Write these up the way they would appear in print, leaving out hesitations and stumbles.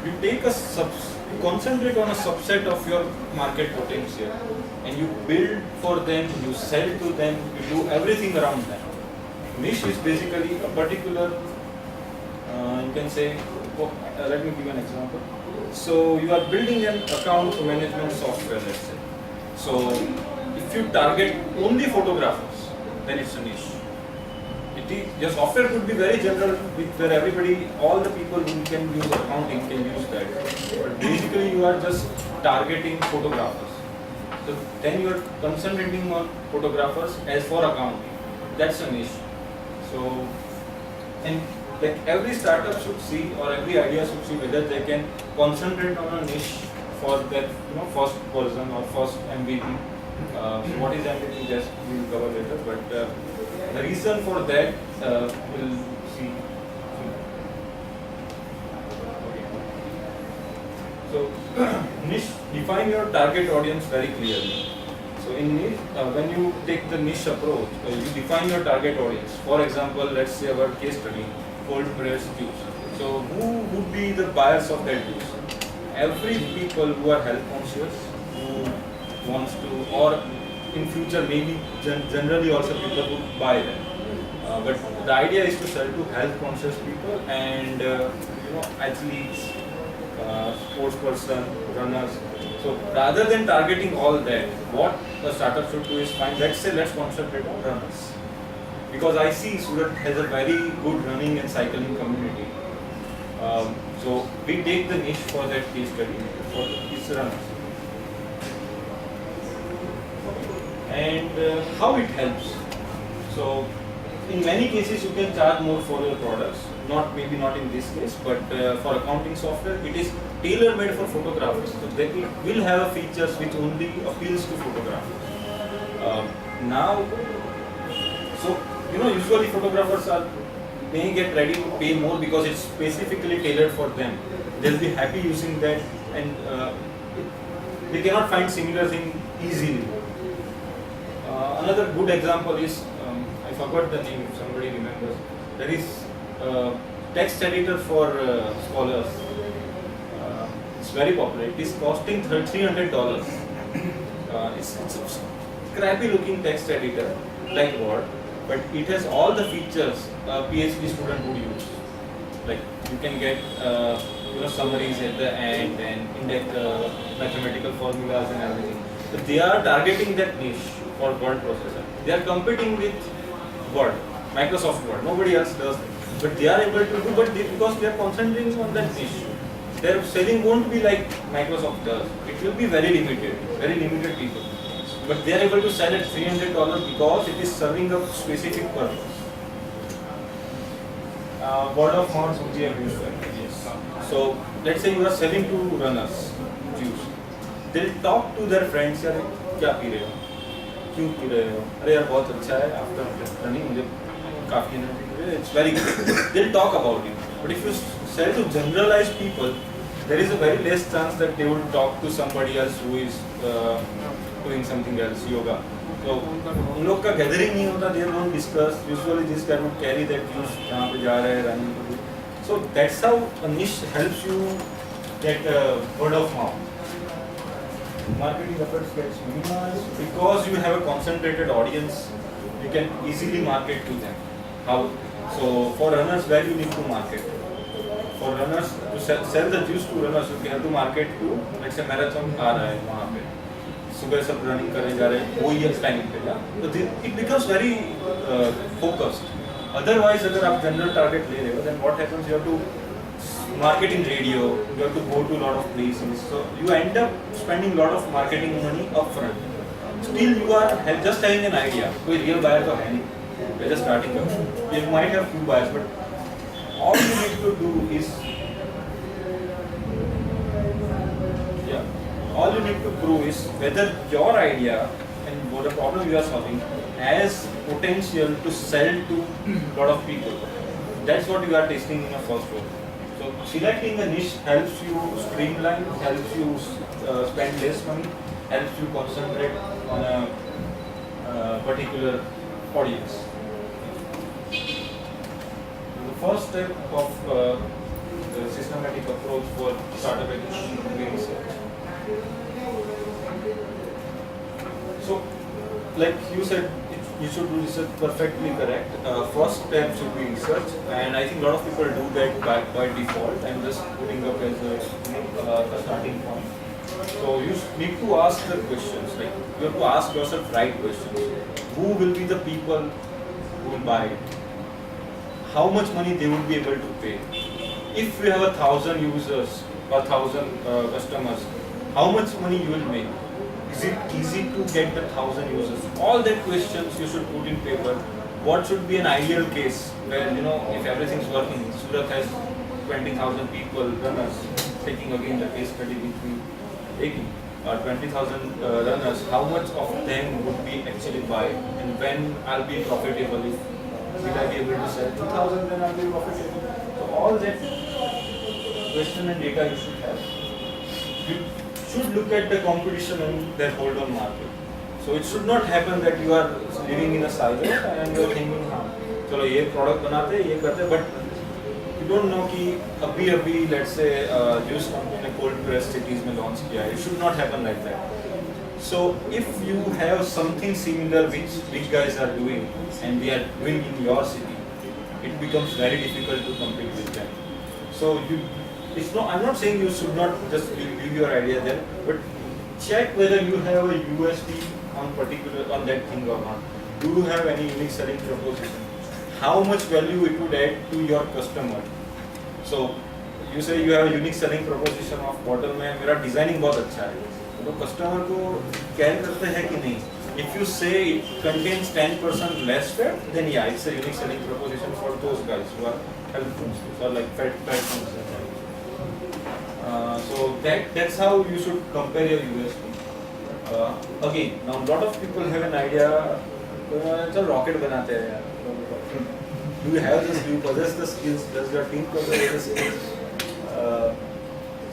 you take a you concentrate on a subset of your market potential, and you build for them, you sell to them, you do everything around them. Niche is basically a particular, you can say, let me give an example. So you are building an account management software, let's say. So if you target only photographers, then it's a niche. Your software could be very general, where everybody, all the people who can use accounting can use that. But basically you are just targeting photographers. So then you are concentrating on photographers as for accounting. That's a niche. So, and like every startup should see, or every idea should see whether they can concentrate on a niche for that, first version or first MVP. What is MVP? Just we will cover later. But the reason for that we'll see. Okay. So niche, define your target audience very clearly. So in niche, when you take the niche approach, you define your target audience. For example, let's say our case study, cold pressed juice. So who would be the buyers of that juice? Every people who are health conscious, who wants to, or in future maybe generally also people who buy them. But the idea is to sell to health conscious people and athletes, sports person, runners. So rather than targeting all that, what a startup should do is find, let's concentrate on runners. Because I see Surat has a very good running and cycling community. So we take the niche for that case study for these runners. And how it helps. So in many cases you can charge more for your products. Maybe not in this case, but for accounting software it is tailor-made for photographers. So they will have features which only appeals to photographers. Usually photographers may get ready to pay more because it's specifically tailored for them. They'll be happy using that, and they cannot find similar thing easily. Another good example is, I forgot the name, if somebody remembers. There is text editor for scholars. It's very popular. It is costing $300. It's a scrappy looking text editor like Word, but it has all the features a PhD student would use. Like you can get summaries at the end and index mathematical formulas and everything. But they are targeting that niche for word processor. They are competing with Word, Microsoft Word. Nobody else does. But they are able to do, because they are concentrating on that niche. Their selling won't be like Microsoft does. It will be very limited people. But they are able to sell at $300 because it is serving a specific purpose. Word of mouth would be a huge factor. Yes. So let's say you are selling to runners, juice. They'll talk to their friends. यार क्या P रहे हो? क्यों P रहे हो? अरे यार बहुत अच्छा है. After running मुझे काफी energy. It's very good. They'll talk about it. But if you sell to generalized people, there is a very less chance that they will talk to somebody else who is doing something else, yoga. So उन लोग का gathering नहीं होता. They don't discuss. Usually this guy would carry that juice जहाँ पे जा रहे हैं running. So that's how a niche helps you get word of mouth. Marketing efforts gets minimized because you have a concentrated audience. You can easily market to them. How? So for runners, where you need to market? For runners, to sell the juice to runners, you have to market to, let's say marathon आ रहा है वहाँ पे, सुबह सब running करने जा रहे हैं, वो ही timing पे जा, तो it becomes very focused. Otherwise, अगर आप general target ले रहे हो, then what happens? You have to market in radio, you have to go to a lot of places, so you end up spending a lot of marketing money upfront. Still, you are just having an idea. कोई real buyer तो है नहीं. You're just starting up. You might have few buyers, but all you need to do is, all you need to prove is whether your idea and what the problem you are solving has potential to sell to a lot of people. That's what you are testing in a first role. So selecting a niche helps you streamline, helps you spend less money, helps you concentrate on a particular audience. The first step of systematic approach for startup acquisition would be research. So, like you said, you should do research. Perfectly correct. First step should be research, and I think a lot of people do that by default. I'm just putting up as a starting point. So you need to ask the questions. Like you have to ask yourself right questions. Who will be the people who will buy it? How much money they would be able to pay? If you have 1,000 users or 1,000 customers, how much money you will make? Is it easy to get the 1,000 users? All that questions you should put in paper. What should be an ideal case where, you know, if everything's working, Surat has 20,000 people, runners, taking again the case study which we taking, 20,000 runners, how much of them would be actually buy, and when I'll be profitable? If will I be able to sell 2,000, then I'll be profitable. So all that question and data you should have. You should look at the competition and their hold on market. So it should not happen that you are living in a silo and you are thinking, हाँ चलो ये product बनाते हैं, ये करते हैं, but you don't know कि अभी let's say juice company ने cold press cities में launch किया है. It should not happen like that. So if you have something similar which big guys are doing and they are doing in your city, it becomes very difficult to compete with them. So it's not. I'm not saying you should not just leave your idea there, but check whether you have a USP on that thing or not. Do you have any unique selling proposition? How much value it would add to your customer? So you say you have a unique selling proposition of bottle में मेरा designing बहुत अच्छा है, तो customer को care करते हैं कि नहीं? If you say it contains 10% less fat, then yeah, it's a unique selling proposition for those guys who are health conscious or like fat conscious. So that's how you should compare your USP. Again, now a lot of people have an idea. चल rocket बनाते हैं यार. Do you have this? Do you possess the skills? Does your team possess the skills?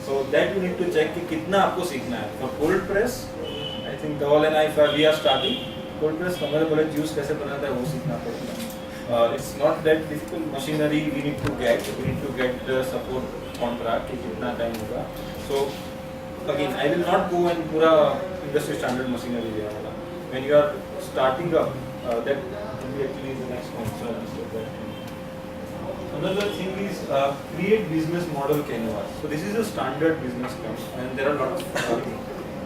So that you need to check कि कितना आपको सीखना है. For cold press, I think the all and I we are starting. Cold press हमारे बोले juice कैसे बनाता है वो सीखना पड़ेगा. It's not that difficult. Machinery we need to get the support contract कि कितना time होगा. So again, I will not go and पूरा industry standard machinery ले आऊँगा. When you are starting up, that will be actually the next point. Another thing is create business model canvas. So this is a standard business canvas, and there are a lot of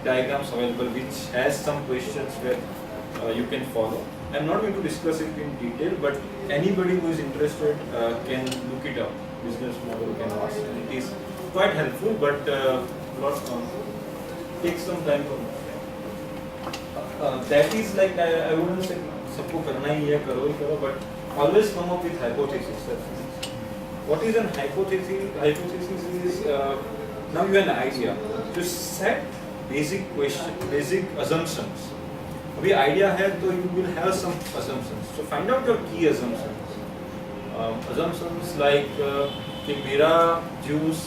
diagrams available which has some questions where you can follow. I'm not going to discuss it in detail, but anybody who is interested can look it up. Business model canvas. It is quite helpful, but takes some time to that is like I wouldn't say सबको करना ही है करो ही करो, but always come up with hypothesis. What is an hypothesis? Hypothesis is now you have an idea. Just set basic question, basic assumptions. अभी idea है तो you will have some assumptions. So find out your key assumptions. Assumptions like कि मेरा juice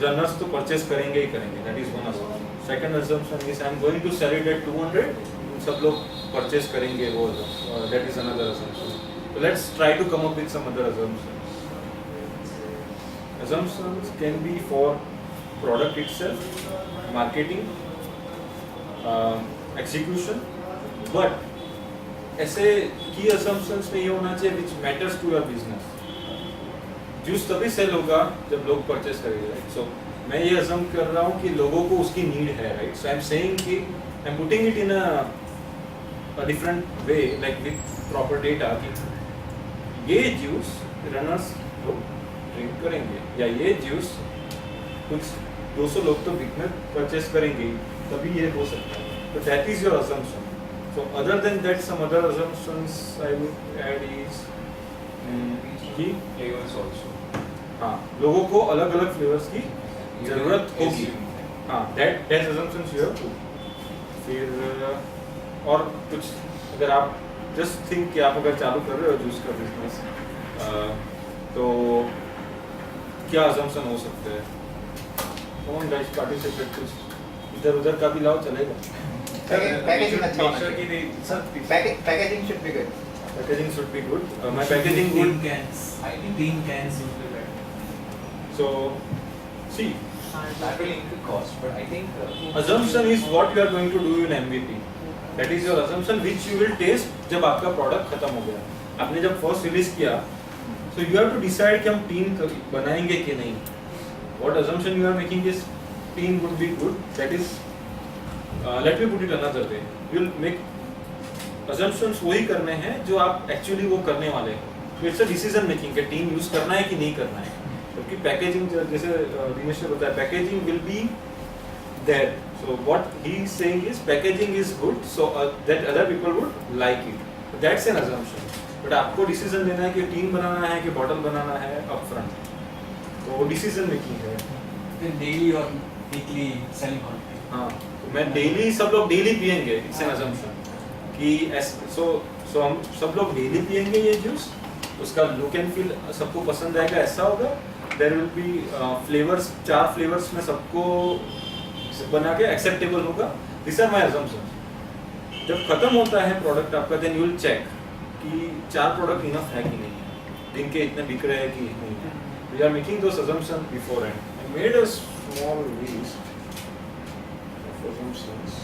runners तो purchase करेंगे ही करेंगे. That is one assumption. Second assumption is I am going to sell it at 200. सब लोग purchase करेंगे वो. That is another assumption. So let's try to come up with some other assumptions. Assumptions can be for product itself, marketing, execution, but ऐसे key assumptions में ये होना चाहिए which matters to your business. Juice तभी cell होगा जब लोग purchase करेंगे, राइट? सो मैं ये अज़म कर रहा हूँ कि लोगों को उसकी नीड है, right? So I am saying कि I am putting it in a different way, like with proper data कि ये जूस रनर्स लोग ड्रिंक करेंगे या ये जूस कुछ 200 लोग तो वीक में परचेस करेंगे, तभी ये हो सकता है. तो that is your assumption. So other than that some other assumptions I would add is कि फ्लेवर्स आल्सो. हाँ, लोगों को अलग अलग फ्लेवर्स की जरूरत होगी. हाँ, that assumptions you have to. फिर और कुछ अगर आप जस्ट थिंक कि आप अगर चालू कर रहे हो जूस का बिजनेस, तो क्या assumption हो सकते हैं? कौन गाइस पार्टिसिपेट, कुछ इधर उधर का भी लाओ चलेगा. पैकेजिंग अच्छा होना चाहिए. Packaging should be good. Packaging should be good. My packaging tin would. cans. I think tin cans would be better. So, see, That will increase cost, but I think assumption is what you are going to do in MVP. That is your assumption which you will taste जब आपका product खत्म हो गया. आपने जब first release किया, so you have to decide कि हम टीम बनाएंगे कि नहीं. What assumption you are making is team would be good. That is, let me put it another way. You will make assumptions वही करने हैं जो आप actually वो करने वाले हो. So it's a decision making कि टीम use करना है कि नहीं करना है. क्योंकि पैकेजिंग जैसे दिनेश ने बताया, packaging will be there. So what he is saying is packaging is good so that other people would like it. That's an assumption. But आपको डिसीजन लेना है कि टीम बनाना है कि बॉटल बनाना है अपफ्रंट. तो वो डिसीजन मेकिंग है. then daily or weekly selling quantity. हाँ, तो मैं डेली, सब लोग डेली पियेंगे. इट्स एन अजम्पशन कि सो हम सब लोग डेली पियेंगे ये जूस. उसका लुक एंड फील सबको पसंद आएगा, ऐसा होगा. There will be flavours, 4 flavours में सबको बना के एक्सेप्टेबल होगा. This are my assumption. जब खत्म होता है प्रोडक्ट आपका, देन यू विल चेक कि 4 प्रोडक्ट इनफ है कि नहीं है, दिन के इतने बिक रहे हैं कि नहीं है. We are making those assumption before and. I made a small list of assumptions.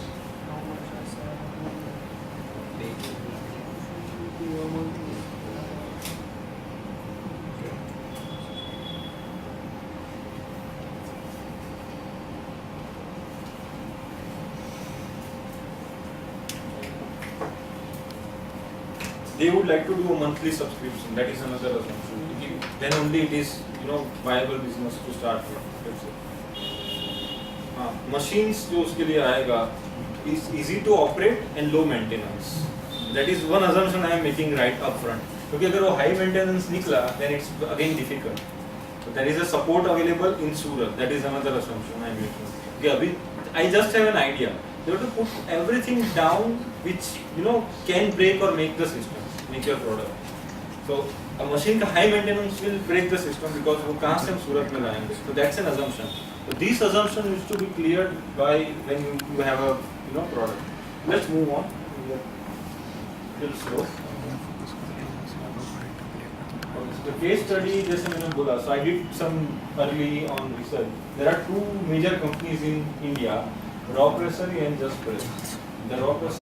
They would like to do a monthly subscription. That is another assumption. Then only it is, viable business to start with. हाँ, machines जो उसके लिए आएगा is easy to operate and low maintenance. That is one assumption I am making right up front. क्योंकि अगर वो high maintenance निकला, then it's again difficult. So there is a support available in Surat. That is another assumption I am making. Okay, अभी I just have an idea. You have to put everything down which can break or make the system. Make your product. So a machine का high maintenance will break the system because वो कहाँ से हम सूरत में लाएंगे. So that's an assumption. So this assumption needs to be cleared by when you have a product. Let's move on. Little slow. The case study जैसे मैंने बोला. So I did some early on research. There are 2 major companies in India, Raw Pressery and Just Press. The Raw Pressery